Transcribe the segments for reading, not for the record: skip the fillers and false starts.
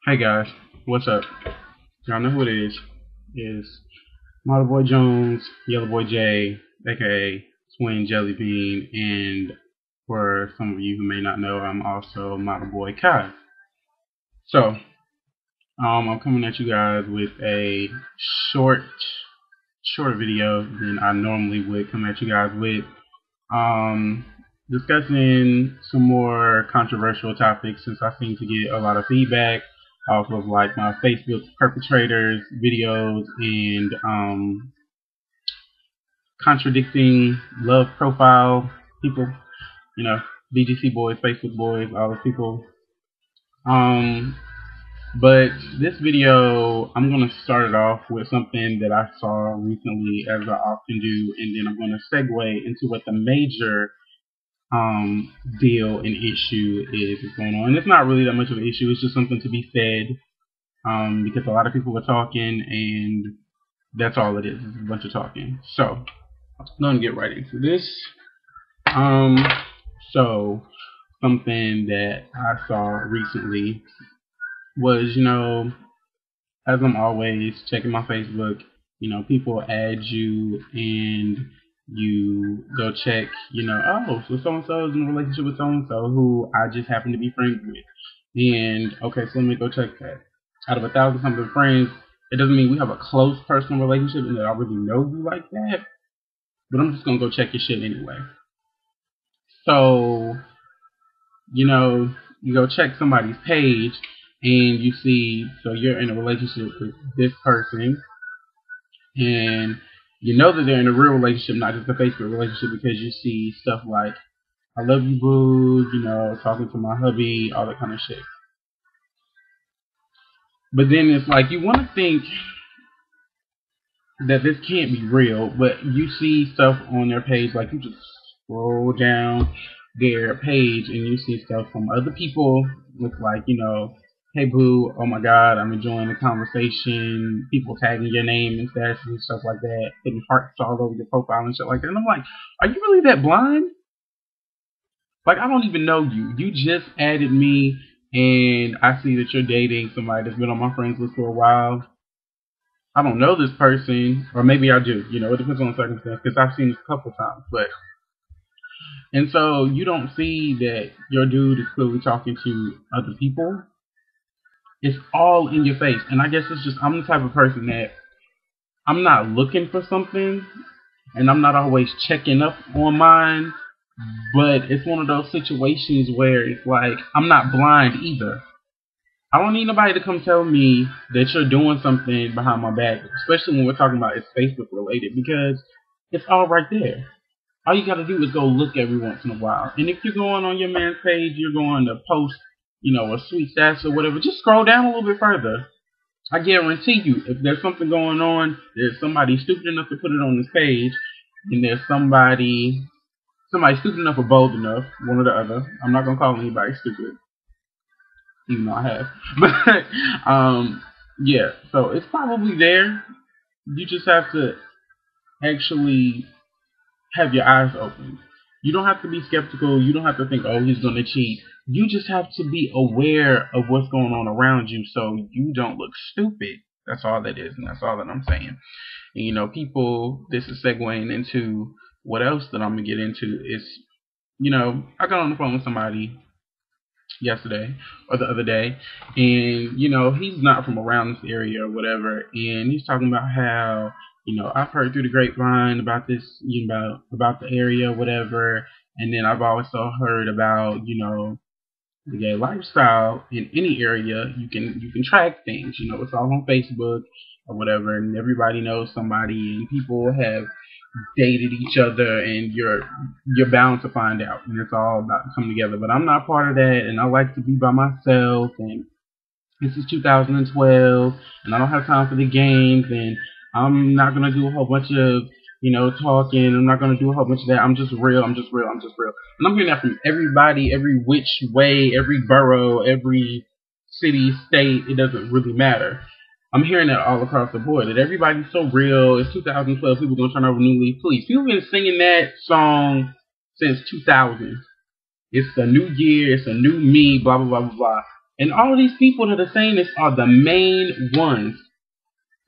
Hey guys, what's up? Y'all know who it is. It's Model Boy Jones, Yellow Boy J, aka Twin Jelly Bean, and for some of you who may not know, I'm also Model Boy Kai. So, I'm coming at you guys with a short, shorter video than I normally would come at you guys with. Um, Discussing some more controversial topics since I seem to get a lot of feedback off of like my Facebook perpetrators videos and contradicting love profile people, you know, BGC boys, Facebook boys, all those people. Um, but this video, I'm going to start it off with something that I saw recently, as I often do, and then I'm going to segue into what the major deal and issue is going on. And it's not really that much of an issue. It's just something to be said because a lot of people are talking, and that's all it is. It's a bunch of talking. So I'm going to get right into this. So something that I saw recently was, as I'm always checking my Facebook, people add you and you go check, oh, so so-and-so is in a relationship with so-and-so who I just happen to be friends with. And, okay, so let me go check that. Out of 1,000 something friends, it doesn't mean we have a close personal relationship and that I really know you like that, but I'm just going to go check your shit anyway. So, you go check somebody's page and you see, so you're in a relationship with this person, and you know that they're in a real relationship, not just a Facebook relationship, because you see stuff like, I love you, boo, talking to my hubby, all that kind of shit. But then it's like, you want to think that this can't be real, but you see stuff on their page, like you just scroll down their page and you see stuff from other people with like, hey boo, oh my god, I'm enjoying the conversation, people tagging your name and stats and stuff like that, putting hearts all over your profile and shit like that. And I'm like, are you really that blind? Like, I don't even know you. You just added me and I see that you're dating somebody that's been on my friends list for a while. I don't know this person, or maybe I do. It depends on the circumstance, because I've seen this a couple times. And so you don't see that your dude is clearly talking to other people. It's all in your face. And I guess it's just, I'm the type of person that I'm not looking for something, and I'm not always checking up on mine, but it's one of those situations where it's like, I'm not blind either. I don't need nobody to come tell me that you're doing something behind my back, especially when we're talking about it's Facebook related, because it's all right there. All you gotta do is go look every once in a while. And if you're going on your man's page, you're going to post, a sweet status or whatever, just scroll down a little bit further. I guarantee you, if there's something going on, there's somebody stupid enough to put it on this page, and there's somebody stupid enough or bold enough, one or the other. I'm not gonna call anybody stupid, even though I have. But yeah, so it's probably there. You just have to actually have your eyes open. You don't have to be skeptical. You don't have to think, oh, he's gonna cheat. You just have to be aware of what's going on around you so you don't look stupid. That's all that is, and that's all that I'm saying. And people, this is segueing into what else that I'm gonna get into is, I got on the phone with somebody yesterday or the other day, and he's not from around this area or whatever, and he's talking about how I've heard through the grapevine about this, about the area, whatever, and then I've also heard about the gay lifestyle in any area. You can track things, it's all on Facebook or whatever, and everybody knows somebody, and people have dated each other, and you're bound to find out, and it's all about to come together. But I'm not part of that, and I like to be by myself, and this is 2012, and I don't have time for the games, and I'm not gonna do a whole bunch of talking. I'm not gonna do a whole bunch of that. I'm just real. I'm just real. I'm just real. And I'm hearing that from everybody, every which way, every borough, every city, state. It doesn't really matter. I'm hearing that all across the board, that everybody's so real. It's 2012. People gonna turn over new leaf. Please, people been singing that song since 2000. It's a new year. It's a new me. Blah blah blah blah blah. And all of these people that are saying this are the main ones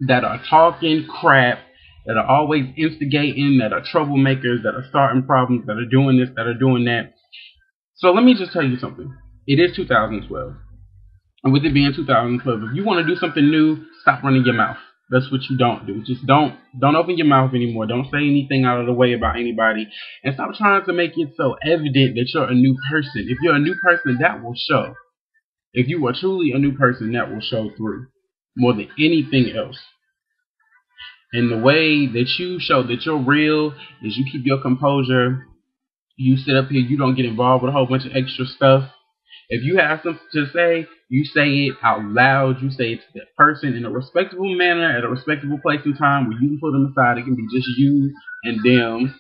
that are talking crap, that are always instigating, that are troublemakers, that are starting problems, that are doing this, that are doing that. So let me just tell you something. It is 2012. And with it being 2012, if you want to do something new, stop running your mouth. That's what you don't do. Just don't open your mouth anymore. Don't say anything out of the way about anybody. And stop trying to make it so evident that you're a new person. If you're a new person, that will show. If you are truly a new person, that will show through more than anything else. And the way that you show that you're real is you keep your composure. You sit up here, you don't get involved with a whole bunch of extra stuff. If you have something to say, you say it out loud. You say it to that person in a respectable manner, at a respectable place and time where you can put them aside. It can be just you and them.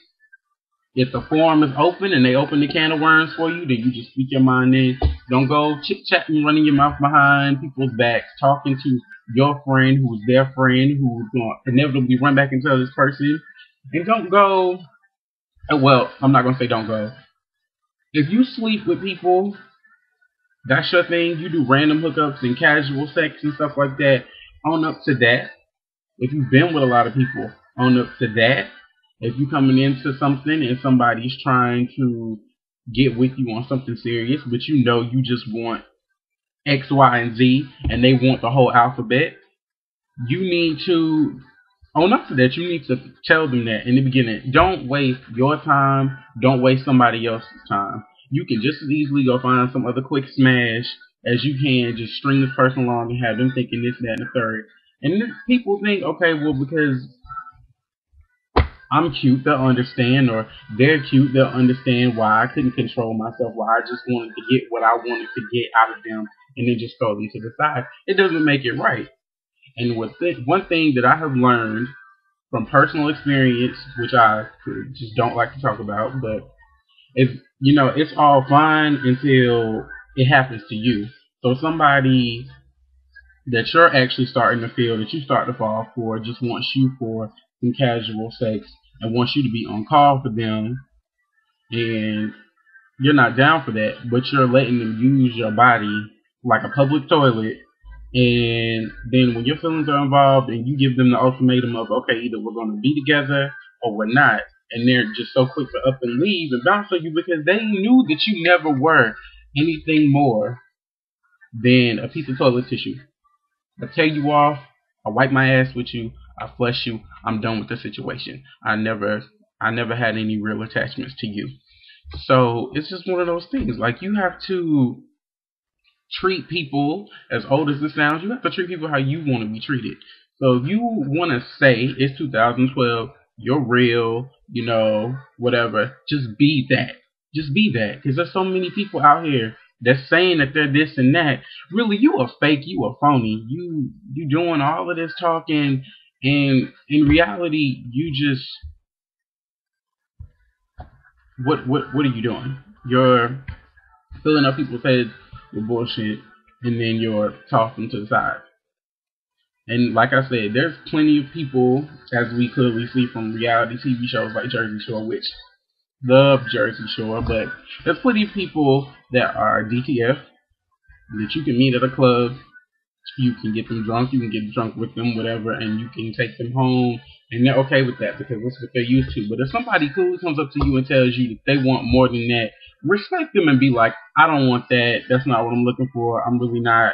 If the forum is open and they open the can of worms for you, then you just speak your mind in. Don't go chit-chatting, running your mouth behind people's backs, talking to your friend who's their friend who's going to inevitably run back and tell this person. And don't go, well, I'm not going to say don't go. If you sleep with people, that's your thing. You do random hookups and casual sex and stuff like that. Own up to that. If you've been with a lot of people, own up to that. If you're coming into something and somebody's trying to get with you on something serious, but you know you just want X, Y, and Z, and they want the whole alphabet, you need to own up to that. You need to tell them that in the beginning. Don't waste your time. Don't waste somebody else's time. You can just as easily go find some other quick smash as you can just string this person along and have them thinking this, that, and the third. And people think, okay, well, because I'm cute, they'll understand, or they're cute, they'll understand why I couldn't control myself, why I just wanted to get what I wanted to get out of them, and then just throw them to the side. It doesn't make it right. And one thing that I have learned from personal experience, which I just don't like to talk about, but it's all fine until it happens to you. So somebody that you're actually starting to feel that you start to fall for just wants you for some casual sex and wants you to be on call for them, and you're not down for that, but you're letting them use your body like a public toilet. And then when your feelings are involved and you give them the ultimatum of, okay, either we're going to be together or we're not, and they're just so quick to up and leave and bounce on you because they knew that you never were anything more than a piece of toilet tissue. I tear you off, I wipe my ass with you, I flush you, I'm done with the situation. I never had any real attachments to you. So it's just one of those things. Like, you have to treat people, as old as this sounds, you have to treat people how you want to be treated. So if you want to say it's 2012, you're real, whatever, just be that. Just be that. Because there's so many people out here that's saying that they're this and that. Really, you a fake, you a phony. You doing all of this talking, and in reality, you just what are you doing? You're filling up people's heads with bullshit, and then you're tossing to the side. And like I said, there's plenty of people, as we clearly see from reality TV shows like Jersey Shore, which love Jersey Shore, but there's plenty of people that are DTF that you can meet at a club. You can get them drunk, you can get drunk with them, whatever, and you can take them home, and they're okay with that because that's what they're used to. But if somebody cool comes up to you and tells you that they want more than that, respect them and be like, I don't want that. That's not what I'm looking for. I'm really not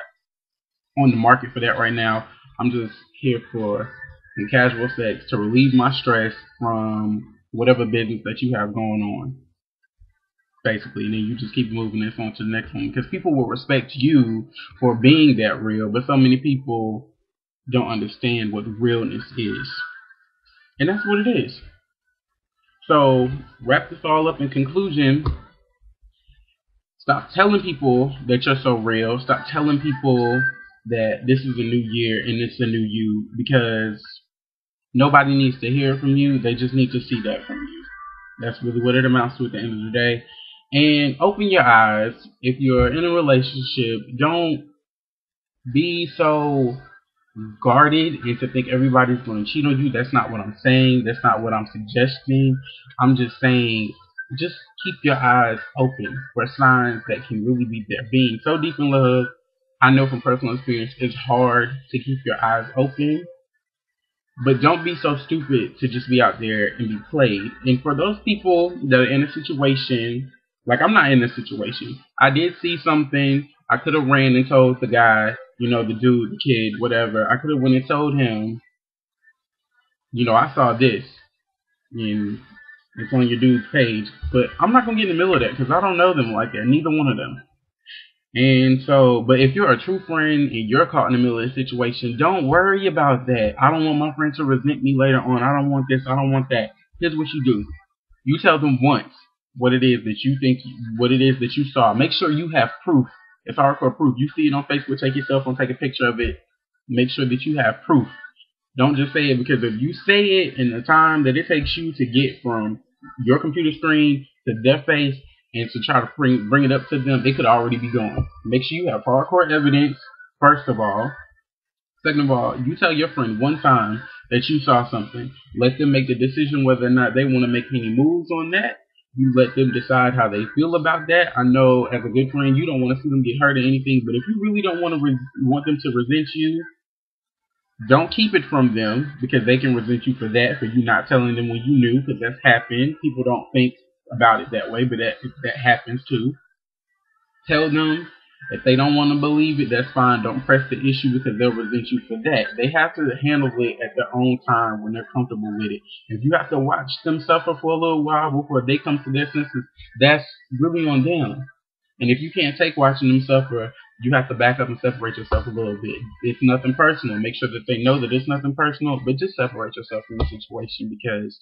on the market for that right now. I'm just here for some casual sex to relieve my stress from whatever business that you have going on, basically. And then you just keep moving this on to the next one, because people will respect you for being that real, but so many people don't understand what realness is, and that's what it is. So, wrap this all up in conclusion. Stop telling people that you're so real. Stop telling people that this is a new year and it's a new you, because nobody needs to hear from you. They just need to see that from you. That's really what it amounts to at the end of the day. And open your eyes. If you're in a relationship, don't be so guarded and to think everybody's going to cheat on you. That's not what I'm saying. That's not what I'm suggesting. I'm just saying, just keep your eyes open for signs that can really be there. Being so deep in love I know from personal experience it's hard to keep your eyes open, but don't be so stupid to just be out there and be played. And for those people that are in a situation, like I'm not in this situation. I did see something. I could have ran and told the guy, the dude, the kid, whatever. I could have went and told him, I saw this, and it's on your dude's page. But I'm not gonna get in the middle of that because I don't know them like that. Neither one of them. And so, but if you're a true friend and you're caught in the middle of the situation, don't worry about that. I don't want my friend to resent me later on. I don't want this. I don't want that. Here's what you do. You tell them once what it is that you think, what it is that you saw. Make sure you have proof. It's hardcore proof. You see it on Facebook, take your cell phone, take a picture of it. Make sure that you have proof. Don't just say it, because if you say it in the time that it takes you to get from your computer screen to their face and to try to bring it up to them, it could already be gone. Make sure you have hardcore evidence, first of all. Second of all, you tell your friend one time that you saw something. Let them make the decision whether or not they want to make any moves on that. You let them decide how they feel about that. I know as a good friend, you don't want to see them get hurt or anything, but if you really don't want them to resent you, don't keep it from them, because they can resent you for that, for you not telling them when you knew, because that's happened. People don't think about it that way, but that happens too. Tell them. If they don't want to believe it, that's fine. Don't press the issue, because they'll resent you for that. They have to handle it at their own time when they're comfortable with it. If you have to watch them suffer for a little while before they come to their senses, that's really on them. And if you can't take watching them suffer, you have to back up and separate yourself a little bit. It's nothing personal. Make sure that they know that it's nothing personal, but just separate yourself from the situation, because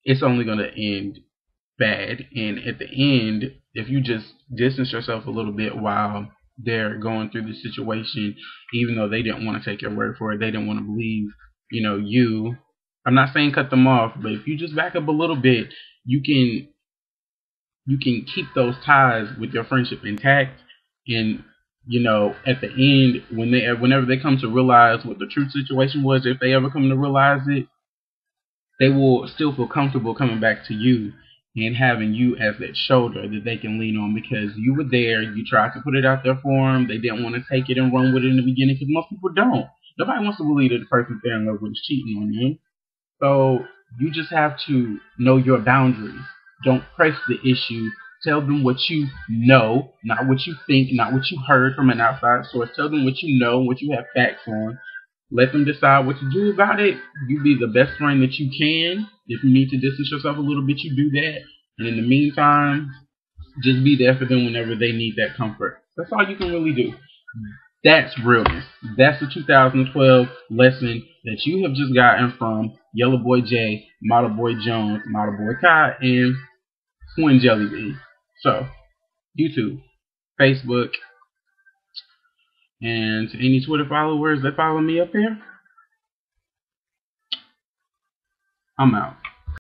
it's only going to end bad. And at the end, if you just distance yourself a little bit while they're going through the situation, even though they didn't want to take your word for it, they didn't want to believe, you. I'm not saying cut them off, but if you just back up a little bit, you can keep those ties with your friendship intact. And at the end, whenever they come to realize what the true situation was, if they ever come to realize it, they will still feel comfortable coming back to you and having you as that shoulder that they can lean on, because you were there. You tried to put it out there for them. They didn't want to take it and run with it in the beginning, because most people don't. Nobody wants to believe that the person they're in love with is cheating on them. So you just have to know your boundaries. Don't press the issue. Tell them what you know, not what you think, not what you heard from an outside source. Tell them what you know, what you have facts on. Let them decide what to do about it. You be the best friend that you can. If you need to distance yourself a little bit, you do that. And in the meantime, just be there for them whenever they need that comfort. That's all you can really do. That's realness. That's the 2012 lesson that you have just gotten from Yellow Boy J, Model Boy Jones, Model Boy Kai, and Twin Jelly Bean. So, YouTube, Facebook, and any Twitter followers that follow me up here, I'm out.